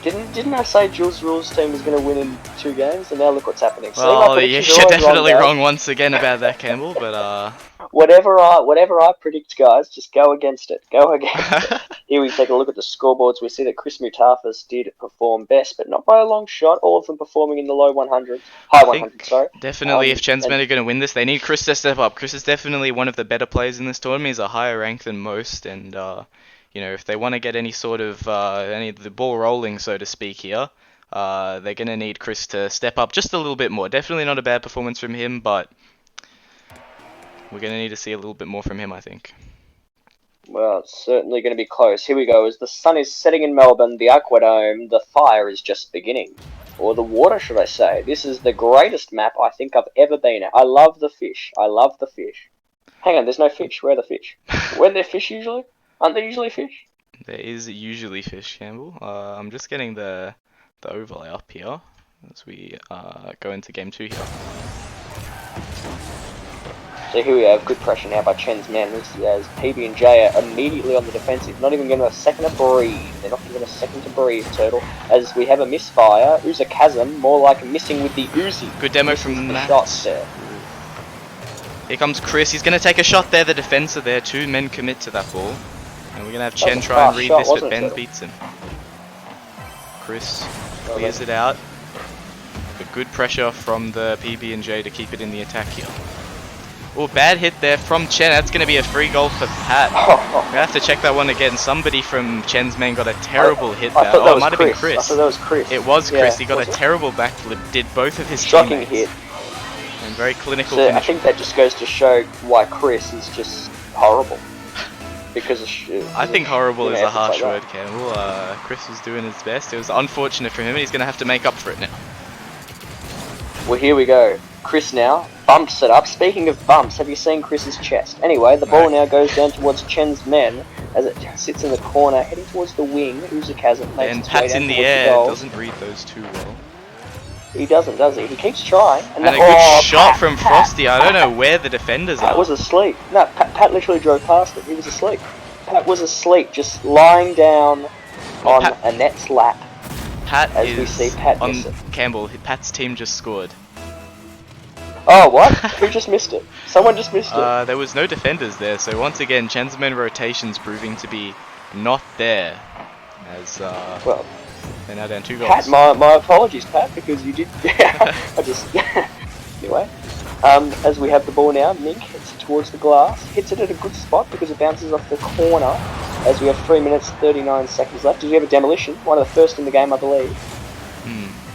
Didn't I say Jules Rules' team was going to win in 2 games, and now look what's happening. See, my Well, predictions you're are always definitely guys. wrong once again about that, Campbell, but Whatever I predict, guys, just go against it. Go against it. Here we take a look at the scoreboards. We see that Chris Mutafas did perform best, but not by a long shot. All of them performing in the low 100s, high I think 100s. Sorry. definitely if Chen's and- men are going to win this, they need Chris to step up. Chris is definitely one of the better players in this tournament. He's a higher rank than most, and if they want to get any sort of any of the ball rolling, so to speak, here, they're going to need Chris to step up just a little bit more. Definitely not a bad performance from him, but we're going to need to see a little bit more from him, I think. Well, it's certainly going to be close. Here we go. As the sun is setting in Melbourne, the Aquadome, the fire is just beginning. Or the water, should I say. This is the greatest map I think I've ever been at. I love the fish. I love the fish. Hang on, there's no fish. Where are the fish? Where are there fish usually? Aren't there usually fish? There is usually fish, Campbell. I'm just getting the overlay up here as we go into game 2 here. So here we have good pressure now by Chen's men as PB&J are immediately on the defensive. Not even giving a second to breathe. They're not giving a second to breathe, Turtle. As we have a misfire. Uzukazan, more like missing with the Uzi. Good demo Misses from the Matt. shots there. Here comes Chris. He's going to take a shot there. The defense are there. 2 men commit to that ball. And we're going to have Chen was a try and fast read shot, this, but wasn't it, Ben Turtle? beats him. Chris Well clears done. it out. But good pressure from the PB&J to keep it in the attack here. Oh, bad hit there from Chen. That's going to be a free goal for Pat. We have to check that one again. Somebody from Chen's men got a terrible hit there. I thought that Oh, it was might have been Chris. I Chris. thought that was Chris. It was Yeah, Chris. He got was a it? terrible backflip. Did both of his Shocking teammates. hit. And very clinical So I finish. think that just goes to show why Chris is just horrible. Because of I think horrible is a efforts like harsh that. word, Campbell. Chris was doing his best. It was unfortunate for him, and he's going to have to make up for it now. Well, here we go. Chris now bumps it up. Speaking of bumps, have you seen Chris's chest? Anyway, the ball now goes down towards Chen's men as it sits in the corner, heading towards the wing. Uzakazan makes And its way Pat's down in the towards air. goal. Doesn't read those too well. He doesn't, does he? He keeps trying. And a good shot from Frosty. I don't know where the defenders Pat are. was asleep. No, Pat literally drove past it. He was asleep. Pat was asleep, just lying down Well, on Pat- Annette's lap. Pat as is we see Pat on miss it. Campbell. Pat's team just scored. Oh, what? Who just missed it? Someone just missed it. There was no defenders there, so once again, Chen's men rotations proving to be not there. As Well, they're now down 2 goals. Pat, my apologies, Pat, because you did. I just. Anyway, as we have the ball now, Mink hits it towards the glass, hits it at a good spot because it bounces off the corner. As we have 3 minutes 39 seconds left. Did we have a demolition? One of the first in the game, I believe.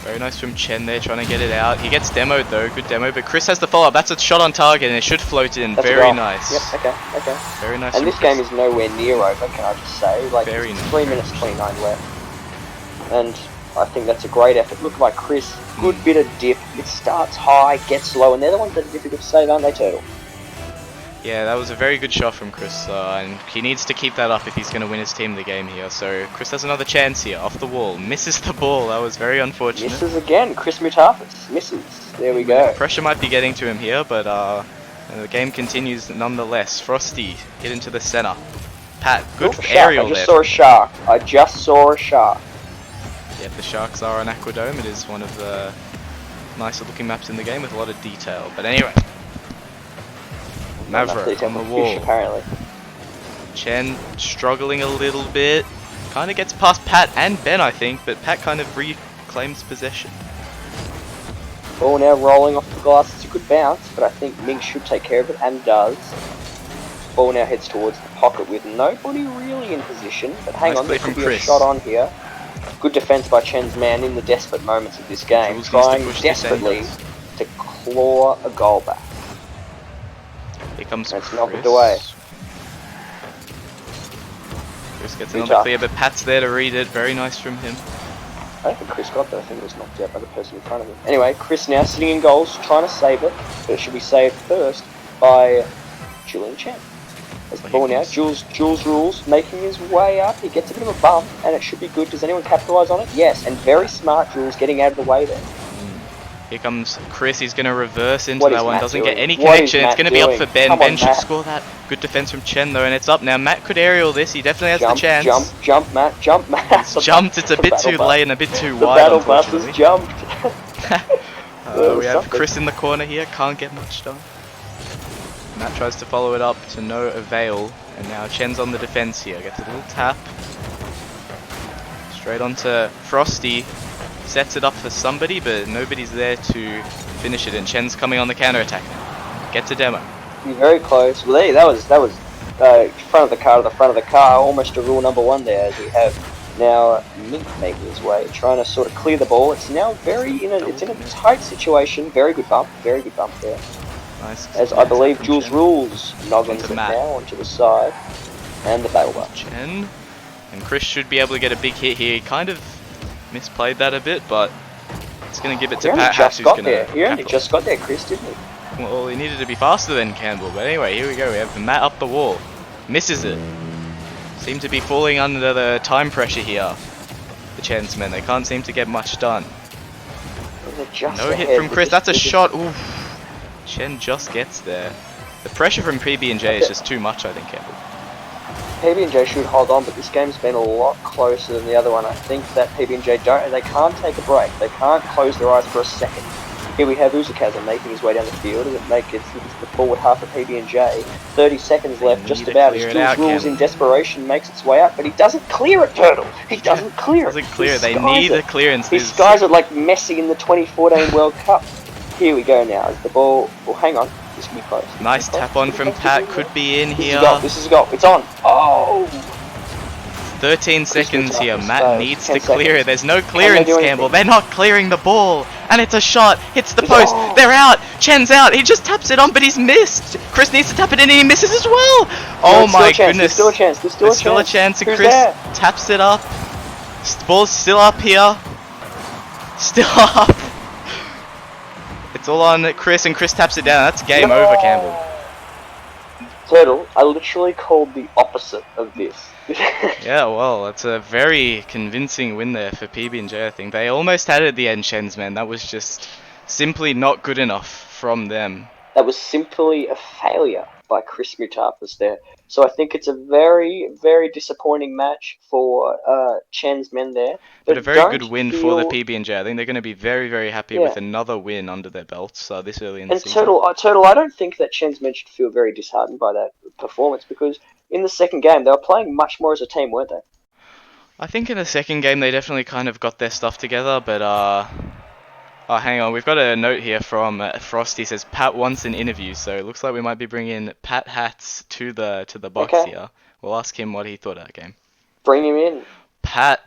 Very nice from Chen there, trying to get it out. He gets demoed though, good demo, but Chris has the follow-up. That's a shot on target, and it should float in. That's a Very goal. nice. Yep. Okay. Very nice. And from this Chris. game is nowhere near over, can I just say? Like, Very it's nice, 3 very minutes nice. 29 left. And I think that's a great effort. Look like Chris, good bit of dip. It starts high, gets low, and they're the ones that are difficult to save, aren't they, Turtle? Yeah, that was a very good shot from Chris, and he needs to keep that up if he's going to win his team the game here. So Chris has another chance here, off the wall, misses the ball. That was very unfortunate. Misses again. Chris Mutafis misses. There we go. Pressure might be getting to him here, but the game continues nonetheless. Frosty hit into the center. Pat, good Oh, shark. aerial I just there. saw a shark. I just saw a shark. Yeah, the Sharks are on Aquadome. It is one of the nicer looking maps in the game with a lot of detail. But anyway, Maverick on the Fish, wall. apparently. Chen struggling a little bit. Kind of gets past Pat and Ben, I think, but Pat kind of reclaims possession. Ball now rolling off the glass. It's a good bounce, but I think Mink should take care of it, and does. Ball now heads towards the pocket with nobody really in position. But hang Nice on, play there could from be a Chris. shot on here. Good defense by Chen's man in the desperate moments of this game, Jules needs to trying push this desperately end. to claw a goal back. Here comes That's Chris. knocked away. Chris gets Good another job. clear, but Pat's there to read it. Very nice from him. I don't think Chris got that. I think it was knocked out by the person in front of him. Anyway, Chris now sitting in goals, trying to save it, but it should be saved first by Julian Chen. As the Well, ball here now, comes- Jules rules, making his way up. He gets a bit of a bump, and it should be good. Does anyone capitalise on it? Yes, and very smart Jules getting out of the way there. Here comes Chris. He's going to reverse into What that is one. Matt Doesn't doing? get any What is connection. It's Matt going to be up doing? for Ben. Come Ben on, should Matt. score that. Good defense from Chen though, and it's up now. Matt could aerial this. He definitely has Jump, the chance. jump, Matt. He's jumped. It's a The bit battle too bus. late and a bit too The wide, battle bus unfortunately. has jumped. We have Something. Chris in the corner here. Can't get much done. Matt tries to follow it up to no avail, and now Chen's on the defense here. Gets a little tap. Straight onto Frosty. Sets it up for somebody, but nobody's there to finish it. And Chen's coming on the counter attack now. Gets a demo. You're very close. Well, there, that was front of the car to the front of the car, almost a rule number one there. As we have now Mink making his way, trying to sort of clear the ball. It's now it's in a tight situation. Very good bump there. Nice. As I believe From Jules Chen. rules noggins Onto it Matt. now onto the side, and the battle bus. Chen. And Chris should be able to get a big hit here. He kind of misplayed that a bit, but it's going to give it He to only Pat Hatch, just who's got going there. to He only just got there, Chris, didn't he? Well, he needed to be faster than Campbell, but anyway, here we go. We have Matt up the wall. Misses it. Seem to be falling under the time pressure here. The Chen's men. They can't seem to get much done. They're just No hit ahead. from Chris. That's a shot. Oof. Chen just gets there. The pressure from PB&J is just too much, I think, Campbell. PB&J should hold on, but this game's been a lot closer than the other one. I think that PB&J they can't take a break. They can't close their eyes for a second. Here we have Uzakaza making his way down the field as it gets the forward half of PB&J. 30 seconds left, just need to about, clear as it out, Jules Rules Campbell. in desperation makes its way up, but he doesn't clear it, Turtle! He doesn't clear it! Doesn't clear He it. They skies need it. a clearance. He skies it like Messi in the 2014 World Cup. Here we go now, as the ball... Oh, hang on. This can be close. Nice tap on from Pat. Could be in This is here. a goal. This is a goal. It's on. Oh! 13 seconds here. Chris Matt fails. needs 10 to clear it. seconds. There's no Can they clearance, do Campbell. anything? They're not clearing the ball. And it's a shot. Hits the It's post. on. They're out. Chen's out. He just taps it on, but he's missed. Chris needs to tap it in and he misses as well. Oh There's still my a chance. goodness. There's still a chance. There's There's still a chance. And Who's Chris there? taps it up. Ball's still up here. Still up. It's all on Chris, and Chris taps it down. That's game over, Campbell. Turtle, I literally called the opposite of this. Yeah, well, it's a very convincing win there for PB&J, I think. They almost had it at the end, Chens, man. That was just simply not good enough from them. That was simply a failure by Chris Mutapis there. So I think it's a very, very disappointing match for Chen's men there. But a very don't good win for the feel- PB&J. I think they're going to be very, very happy Yeah. with another win under their belts this early in the And season. Turtle, I don't think that Chen's men should feel very disheartened by that performance because in the second game they were playing much more as a team, weren't they? I think in the second game they definitely kind of got their stuff together, but oh, hang on, we've got a note here from Frosty. Says Pat wants an interview, so it looks like we might be bringing Pat Hats to the box Okay. here. We'll ask him what he thought of that game. Bring him in. Pat,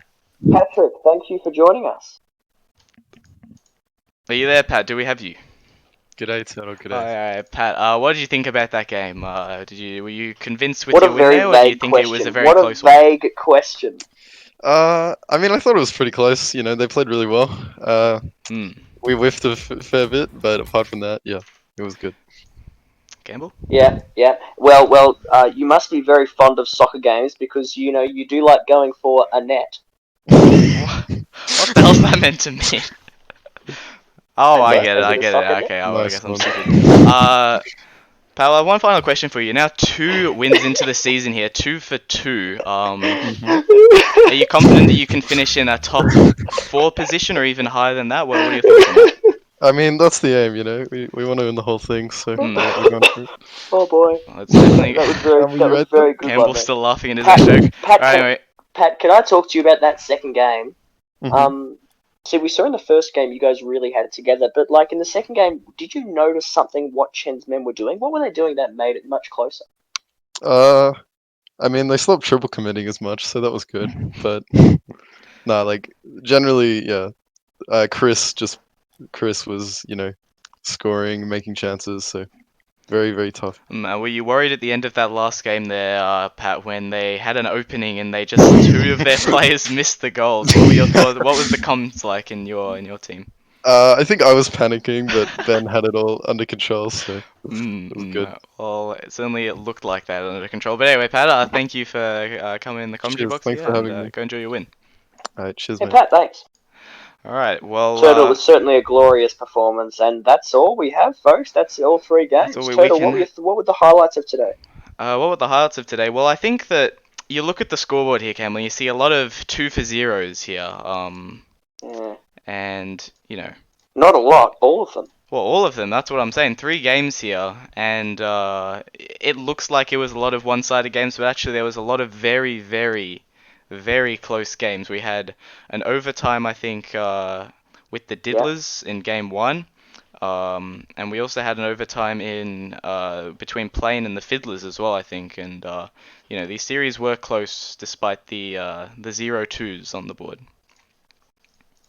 Patrick, thank you for joining us. are you there, Pat? Do we have you? G'day, Turtle. G'day. Alright, Pat. What did you think about that game? Were you convinced with What a your win very there, or do you vague think question. it was a very What close a one? vague question. I mean, I thought it was pretty close. You know, they played really well. We whiffed a fair bit, but apart from that, yeah, it was good. Gamble? Yeah. Well, you must be very fond of soccer games because you know you do like going for a net. What the hell's that meant to mean? Oh, I get it. Is I it a get soccer it. net? Okay, I Nice guess I'm one. stupid. Pal, one final question for you. Now 2 wins into the season here, 2 for 2. Are you confident that you can finish in a top 4 position or even higher than that? What are your thoughts on that? I mean, that's the aim, you know. We want to win the whole thing, so Hmm. yeah, we're going for it. Oh boy. Well, it's definitely That was very, Are you that was right very good. Campbell's one, still laughing at his Pat- own joke. Pat, Alright, anyway, Pat, can I talk to you about that second game? Mhm. See, we saw in the first game you guys really had it together, but like in the second game, did you notice something what Chen's men were doing? What were they doing that made it much closer? I mean, they stopped triple committing as much, so that was good. But nah, like generally, yeah. Chris was, you know, scoring, making chances, so very, very tough. were you worried at the end of that last game there, Pat, when they had an opening and they just 2 of their players missed the goals? What were your thoughts? What was the comms like in your team? I think I was panicking, but Ben had it all under control, so it was good. Well, it looked like that under control. But anyway, Pat, thank you for coming in the commentary Cheers, box thanks here, for and having me. go enjoy your win. Alright, cheers, Hey, mate. Pat, thanks. Alright, well, Turtle was certainly a glorious performance, and that's all we have, folks. That's all 3 games. all we Turtle, can- what were the highlights of today? what were the highlights of today? Well, I think that you look at the scoreboard here, Cameron, you see a lot of 2 for 0s here. Yeah. And, you know, Not a lot, all of them. well, all of them, that's what I'm saying. 3 games here, and it looks like it was a lot of one-sided games, but actually there was a lot of very, very, very close games. We had an overtime, I think, with the Diddlers in game 1, and we also had an overtime in between Plain and the Fiddlers as well, I think. And you know, these series were close despite the 0-2s on the board.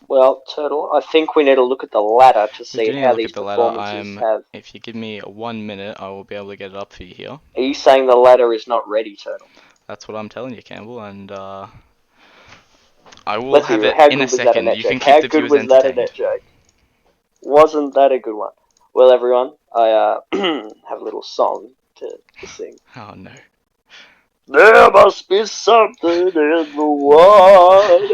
Well, Turtle, I think we need to look at the ladder to We see do need to how look these at the ladder. performances have. If you give me 1 minute, I will be able to get it up for you here. Are you saying the ladder is not ready, Turtle? That's what I'm telling you, Campbell, and I will Let's have hear it How in good a was that second. net You can joke? keep How the good viewers was that a entertained. net joke? Wasn't that a good one? Well, everyone, I have a little song to sing. Oh no. There must be something in the water.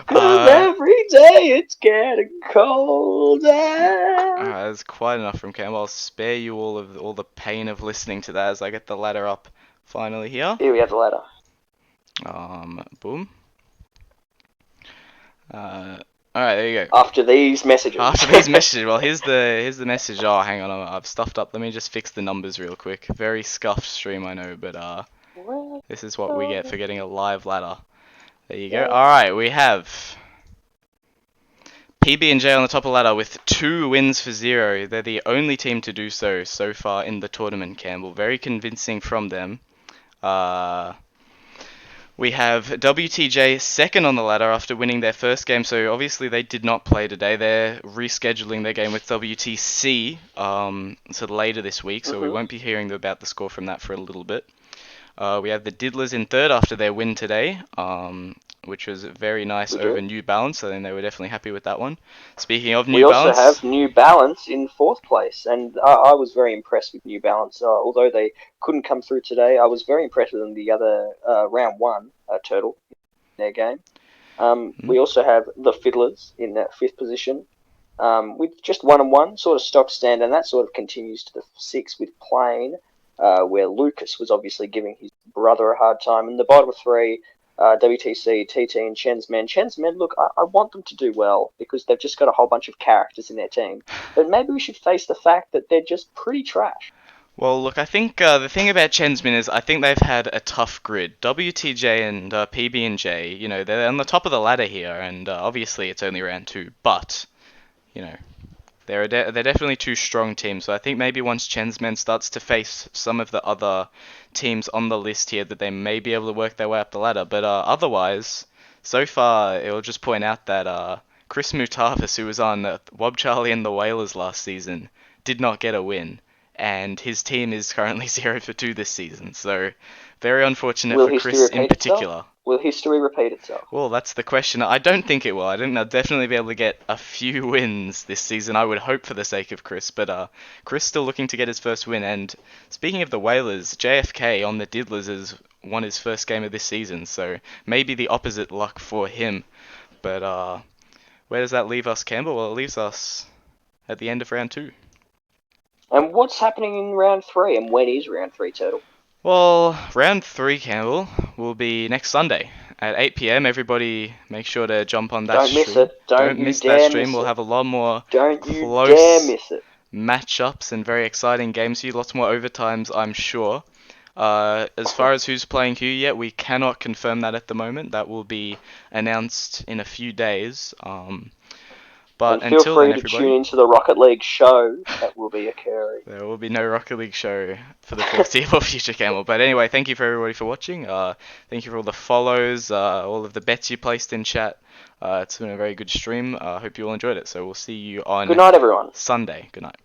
'Cause every day it's getting colder. That's quite enough from Campbell. I'll spare you all the pain of listening to that as I get the ladder up finally here. Here we have the ladder. Boom. All right, there you go. After these messages. After these messages, well, here's the message. Oh, hang on, I've stuffed up. Let me just fix the numbers real quick. Very scuffed stream, I know, but this is what we get for getting a live ladder. There you go. All right, we have PB&J on the top of the ladder with 2 wins for 0. They're the only team to do so far in the tournament, Campbell. Very convincing from them. We have WTJ second on the ladder after winning their first game, so obviously they did not play today. They're rescheduling their game with WTC so later this week, so we won't be hearing about the score from that for a little bit. We have the Diddlers in third after their win today, which was very nice over New Balance, so then they were definitely happy with that one. Speaking of New Balance... We also have New Balance in 4th place, and I was very impressed with New Balance. Although they couldn't come through today, I was very impressed with them the other round 1, Turtle, in their game. We also have the Fiddlers in that 5th position, with just 1-1, sort of stock stand, and that sort of continues to the 6th with Plain, where Lucas was obviously giving his brother a hard time, and the bottom 3... WTC, TT, and Chen's Men. Chen's Men, look, I want them to do well because they've just got a whole bunch of characters in their team. But maybe we should face the fact that they're just pretty trash. Well, look, I think the thing about Chensmin is I think they've had a tough grid. WTJ and PB&J, you know, they're on the top of the ladder here, and obviously it's only round 2, but, you know, they're definitely 2 strong teams, so I think maybe once Chensmen starts to face some of the other teams on the list here that they may be able to work their way up the ladder, but otherwise, so far, it will just point out that Chris Mutavis, who was on Wob Charlie and the Whalers last season, did not get a win, and his team is currently 0 for 2 this season, so very unfortunate for Chris in particular. Will history repeat itself? Well, that's the question. I don't think it will. I think they'll definitely be able to get a few wins this season, I would hope, for the sake of Chris. But Chris still looking to get his first win. And speaking of the Whalers, JFK on the Diddlers has won his first game of this season, so maybe the opposite luck for him. But where does that leave us, Campbell? Well, it leaves us at the end of round 2. And what's happening in round 3, and when is round 3, Turtle? Well, round 3, Campbell, will be next Sunday at 8 PM. Everybody make sure to jump on that stream. Don't miss it. Don't miss that stream. We'll have a lot more close matchups and very exciting games here. Lots more overtimes, I'm sure. As far as who's playing who yet, we cannot confirm that at the moment. That will be announced in a few days. But and feel free to tune into the Rocket League show that will be occurring. There will be no Rocket League show for the foreseeable future, Campbell. But anyway, thank you for everybody for watching. Thank you for all the follows, all of the bets you placed in chat. It's been a very good stream. I hope you all enjoyed it. So we'll see you on Good night, everyone. Sunday. Good night.